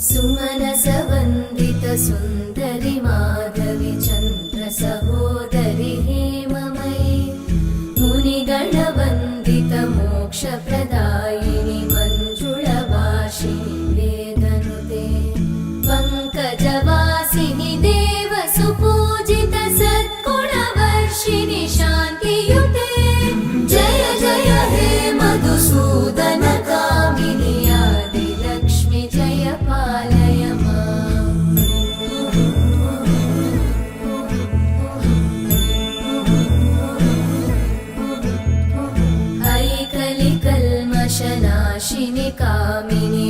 सुमनसवन्दित सुन्दरि माधवि चन्द्र सहोदरि हेममयि मुनिगणवन्दित मोक्षप्रदायिनि मञ्जुळभाषिणि वेदनुते पङ्कजवासिनि देवसुपूजित सद्गुणवर्षिणि शान्तियुते जय जय हे मधुसूदन कामिनि आदिलक्ष्मि जय पालय माम्। ऐकलिकल्मषनाशिनि कामिनि